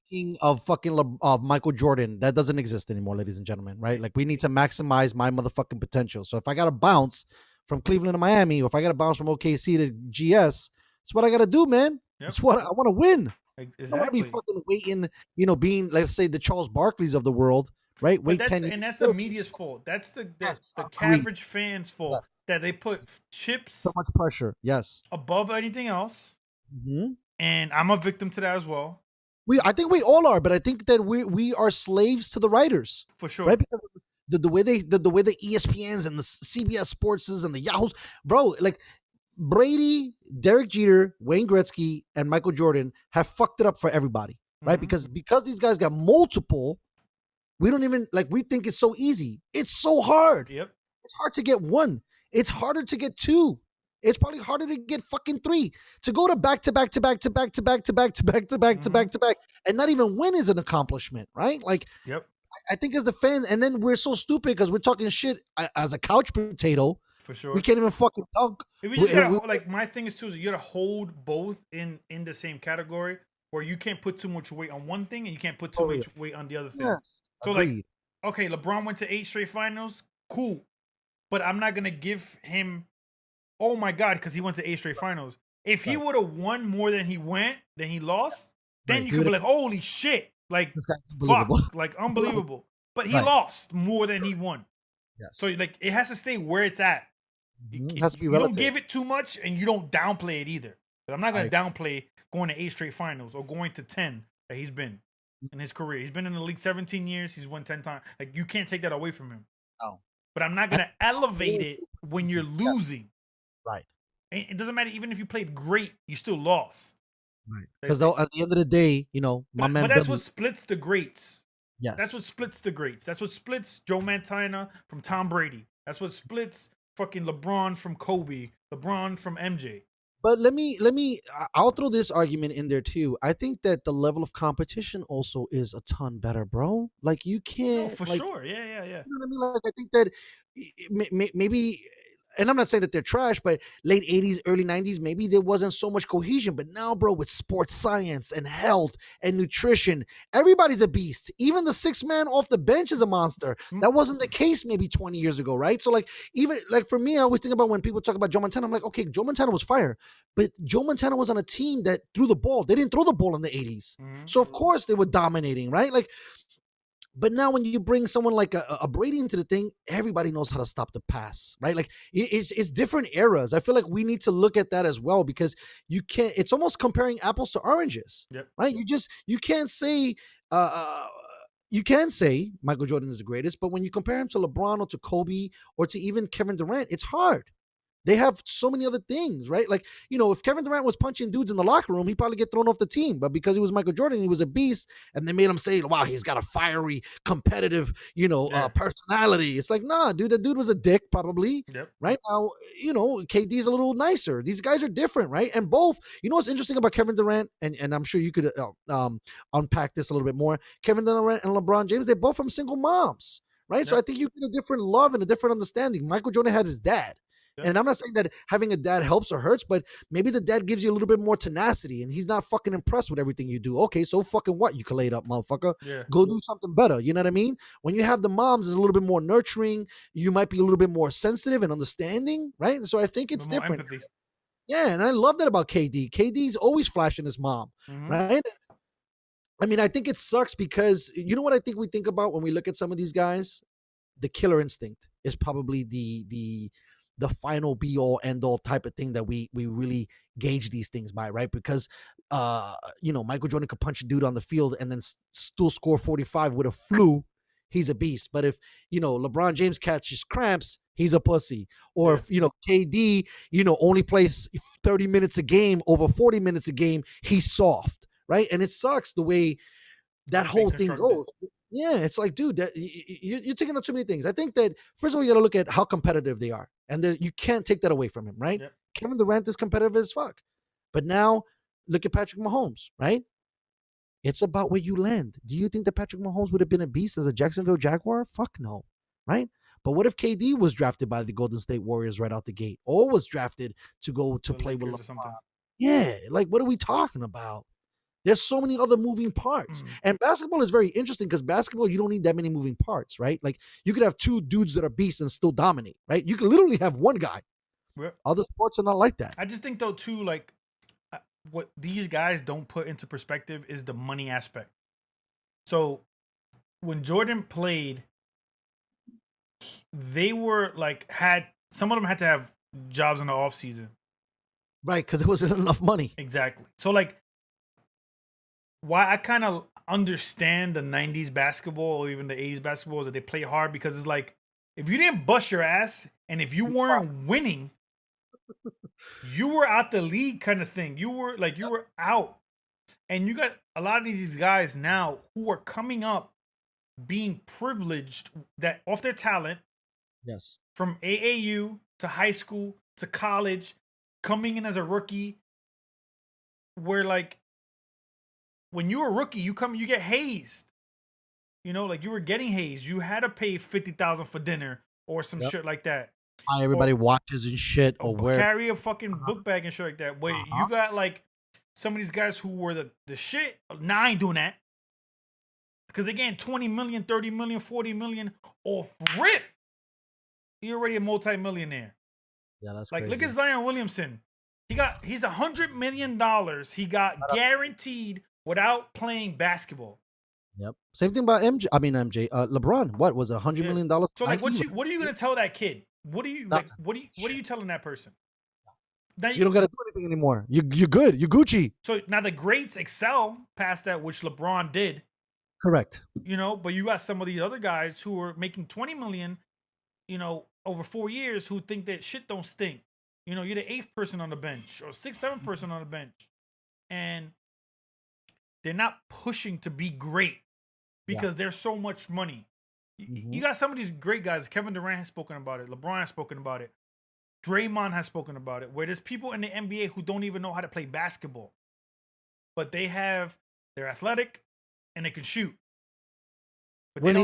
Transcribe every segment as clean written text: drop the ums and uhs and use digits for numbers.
thinking of fucking of Michael Jordan. That doesn't exist anymore, ladies and gentlemen. Right? Like we need to maximize my motherfucking potential. So if I got to bounce from Cleveland to Miami, or if I got to bounce from OKC to GS, it's what I got to do, man. Yep. It's what I want to win. I don't want to be Exactly. fucking waiting, being, let's say, the Charles Barkleys of the world, right? But Wait 10 years. that's the media's fault. That's Yes, the agreed. average fans' fault Yes. that they put So chips much pressure. Yes. above anything else. Hmm. And I'm a victim to that as well, I think we all are, but I think that we are slaves to the writers, for right? sure. Because the way the way the ESPNs and the CBS Sportses and the Yahoos, bro, like Brady, Derek Jeter, Wayne Gretzky, and Michael Jordan have fucked it up for everybody, right? Mhm. Because these guys got multiple, we don't even like we think it's so easy. It's so hard. Yep. It's hard to get one. It's harder to get two. It's probably harder to get fucking three. To go to back to back to back to back to back to back to back to back to back to back and not even win is an accomplishment, right? Like Yep. I think as the fans, and then we're so stupid because we're talking shit as a couch potato. For We sure. can't even fucking dunk. If we just We- gotta we- like my thing is too is you gotta hold both in the same category where you can't put too much weight on one thing and you can't put too Oh, yeah. much weight on the other thing. yes, So like, agreed. okay, LeBron went to 8 straight finals, cool, but I'm not gonna give him, oh my god, because he went to 8 straight finals. If he Right. would have won more than he lost, then Right. you He could be would've- like, holy shit, like this guy's unbelievable. fuck, like unbelievable. But he Right. lost more than he won. Yes. So like it has to stay where it's at. Mhm. It has to be You don't relative. give it too much and you don't downplay it either. But I'm not I gonna downplay going to 8 straight finals or going to 10 that he's been in his career. He's been in the league 17 years, he's won 10 times. Like you can't take that away from him. No. But I'm not gonna elevate it when you're Yeah. losing. Right. And it doesn't matter, even if you played great, you still lost. Right. Like, Because at the end of the day, my man. but that's Billy- what splits the greats. Yes. That's what splits the greats. That's what splits Joe Montana from Tom Brady. That's what splits fucking LeBron from Kobe, LeBron from MJ. But I'll throw this argument in there too. I think that the level of competition also is a ton better, bro. Like you No, can't, for like, sure. Yeah. you know what I mean? Like I think that maybe, and I'm not saying that they're trash, but late 80s, early 90s, maybe there wasn't so much cohesion. But now, bro, with sports science and health and nutrition, everybody's a beast. Even the 6 man off the bench is a monster. That wasn't the case maybe 20 years ago, right? So, like, even like for me, I always think about when people talk about Joe Montana, I'm like, okay, Joe Montana was fire, but Joe Montana was on a team that threw the ball. They didn't throw the ball in the 80s. So, of course, they were dominating, right? Like, but now when you bring someone like a Brady into the thing, everybody knows how to stop the pass, right? Like it's different eras. I feel like we need to look at that as well because you can't. It's almost comparing apples to oranges, Yep. right? You can't say. You can say Michael Jordan is the greatest, but when you compare him to LeBron or to Kobe or to even Kevin Durant, it's hard. They have so many other things, right? Like, if Kevin Durant was punching dudes in the locker room, he'd probably get thrown off the team. But because he was Michael Jordan, he was a beast, and they made him say, wow, he's got a fiery, competitive, personality. It's like, nah, dude, that dude was a dick, probably. Yep. Right now, KD's a little nicer. These guys are different, right? And both, what's interesting about Kevin Durant, and I'm sure you could unpack this a little bit more. Kevin Durant and LeBron James, they're both from single moms, right? So I think you get a different love and a different understanding. Michael Jordan had his dad. And I'm not saying that having a dad helps or hurts, but maybe the dad gives you a little bit more tenacity and he's not fucking impressed with everything you do. Okay, so fucking what? You can lay it up, motherfucker. Yeah. Go do something better. You know what I mean? When you have the moms, it's a little bit more nurturing. You might be a little bit more sensitive and understanding, right? So I think it's different. Empathy. Yeah, and I love that about KD. KD's always flashing his mom, right? I mean, I think it sucks because you know what I think we think about when we look at some of these guys? The killer instinct is probably the final be all end all type of thing that we really gauge these things by, right? Because Michael Jordan could punch a dude on the field and then still score 45 with a flu. He's a beast. But if LeBron James catches cramps, he's a pussy. Or if KD only plays 30 minutes a game over 40 minutes a game, he's soft, right? And it sucks the way that whole thing goes. Yeah, it's like, dude, that you're taking up too many things. I think that first of all, you got to look at how competitive they are, and you can't take that away from him, right? Yep. Kevin Durant is competitive as fuck, but now look at Patrick Mahomes, right? It's about where you land. Do you think that Patrick Mahomes would have been a beast as a Jacksonville Jaguar? Fuck no, right? But what if KD was drafted by the Golden State Warriors right out the gate, or was drafted to go to play with LeBron? Yeah, like what are we talking about? There's so many other moving parts. Mm. And basketball is very interesting because basketball, you don't need that many moving parts, right? Like you could have two dudes that are beasts and still dominate, right? You could literally have one guy. Yep. Other sports are not like that. I just think though too, like what these guys don't put into perspective is the money aspect. So when Jordan played, they were like some of them had to have jobs in the off season. Right, because there wasn't enough money. Exactly. So like why I kind of understand the 90s basketball or even the 80s basketball is that they play hard because it's like if you didn't bust your ass and if you weren't winning, you were out the league kind of thing. You were out. And you got a lot of these guys now who are coming up being privileged that off their talent. Yes. From AAU to high school to college, coming in as a rookie, where like when you're a rookie, you get hazed. You know, like you were getting hazed. You had to pay $50,000 for dinner or some shit like that. Everybody watches and shit, or carry a fucking book bag and shit like that. Wait, you got like some of these guys who were the shit. Now I ain't doing that. Because again, 20 million, 30 million, 40 million off rip. You're already a multi-millionaire. Yeah, that's like crazy. Look at Zion Williamson. He's $100 million he got guaranteed without playing basketball. Yep. Same thing about LeBron. What was it? $100 million? So like what are you gonna tell that kid? What are you telling that person? Now you don't gotta do anything anymore. You're good. You're Gucci. So now the greats excel past that, which LeBron did. Correct. You know, but you got some of these other guys who are making 20 million, you know, over 4 years who think that shit don't stink. You know, you're the 8th person on the bench or 6th, 7th person on the bench. And they're not pushing to be great because there's so much money. You got some of these great guys. Kevin Durant has spoken about it. LeBron has spoken about it. Draymond has spoken about it. Where there's people in the NBA who don't even know how to play basketball. But they're athletic and they can shoot. But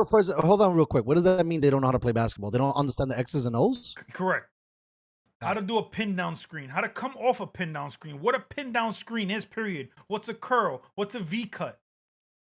hold on real quick. What does that mean? They don't know how to play basketball? They don't understand the X's and O's? Correct. How to do a pin down screen. How to come off a pin down screen. What a pin down screen is, period. What's a curl? What's a V cut?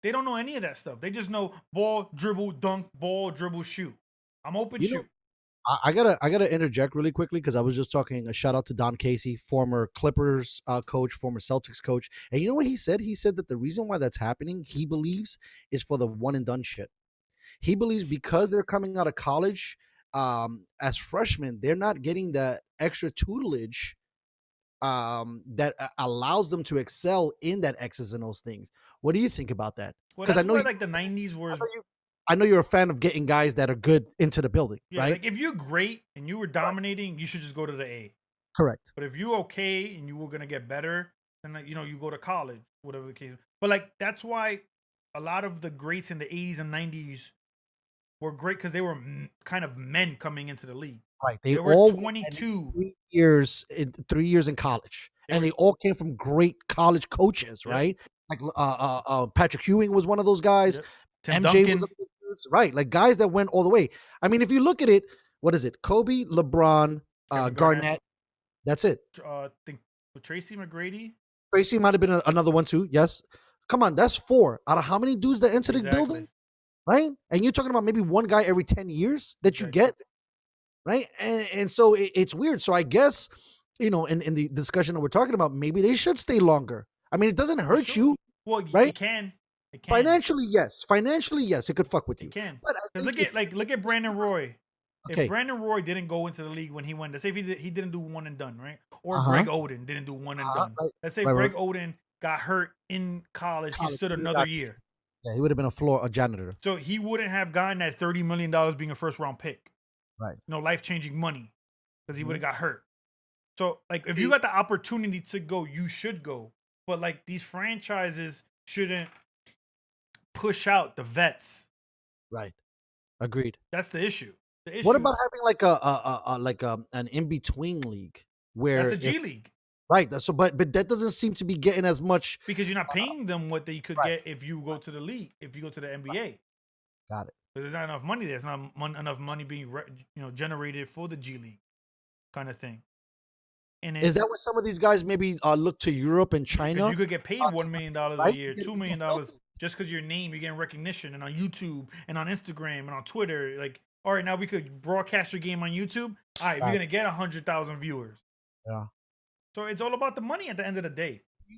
They don't know any of that stuff. They just know ball, dribble, dunk, ball, dribble, shoot. I'm open, shoot. I gotta interject really quickly because I was just talking. A shout out to Don Casey, former Clippers coach, former Celtics coach, and you know what he said? He said that the reason why that's happening, he believes, is for the one and done shit. He believes because they're coming out of college as freshmen, they're not getting the extra tutelage that allows them to excel in that X's and O's things. What do you think about that? Because I know like the 90s were. I know you're a fan of getting guys that are good into the building, right? Like if you're great and you were dominating, you should just go to the A. Correct. But if you're okay and you were gonna get better, then you know you go to college, whatever the case. But like that's why a lot of the greats in the 80s and 90s were great because they were kind of men coming into the league. Right. They were all 22 3 years in college, and they all came from great college coaches, right? Like Patrick Ewing was one of those guys. Yep. Tim MJ Duncan. was right, like guys that went all the way. I mean, if you look at it, what is it? Kobe, LeBron, Garnett. That's it. I think Tracy McGrady. Tracy might have been another one too. Yes. Come on, that's 4 out of how many dudes that enter the building, right? And you're talking about maybe one guy every 10 years that you get, right? And so it's weird. So I guess, you know, in the discussion that we're talking about, maybe they should stay longer. I mean, it doesn't hurt you. Well, right? It can. Financially, yes. It could fuck with you. It can. But look at Brandon Roy. Okay. If Brandon Roy didn't go into the league when he went, let's say if he didn't do one and done, right? Or Greg Oden didn't do one and done. Right. Let's say Greg Oden got hurt in college, he stood another year. Yeah, he would have been a janitor. So he wouldn't have gotten that $30 million being a first round pick. Right. No life-changing money because he would have got hurt. So like if you got the opportunity to go, you should go. But like these franchises shouldn't push out the vets. Right. Agreed. That's the issue. What about having like an in between league where that's a G League? Right. So, but that doesn't seem to be getting as much because you're not paying them what they could get if you go to the league, if you go to the NBA. Got it. Because there's not enough money there. There's not enough money being generated for the G League, kind of thing. And Is that what some of these guys maybe look to Europe and China? you could get paid $1 million a right? year, $2 million just because your name, you're getting recognition, and on YouTube and on Instagram and on Twitter. Like, all right, now we could broadcast your game on YouTube. All right, we're gonna get 100,000 viewers. Yeah. So it's all about the money at the end of the day.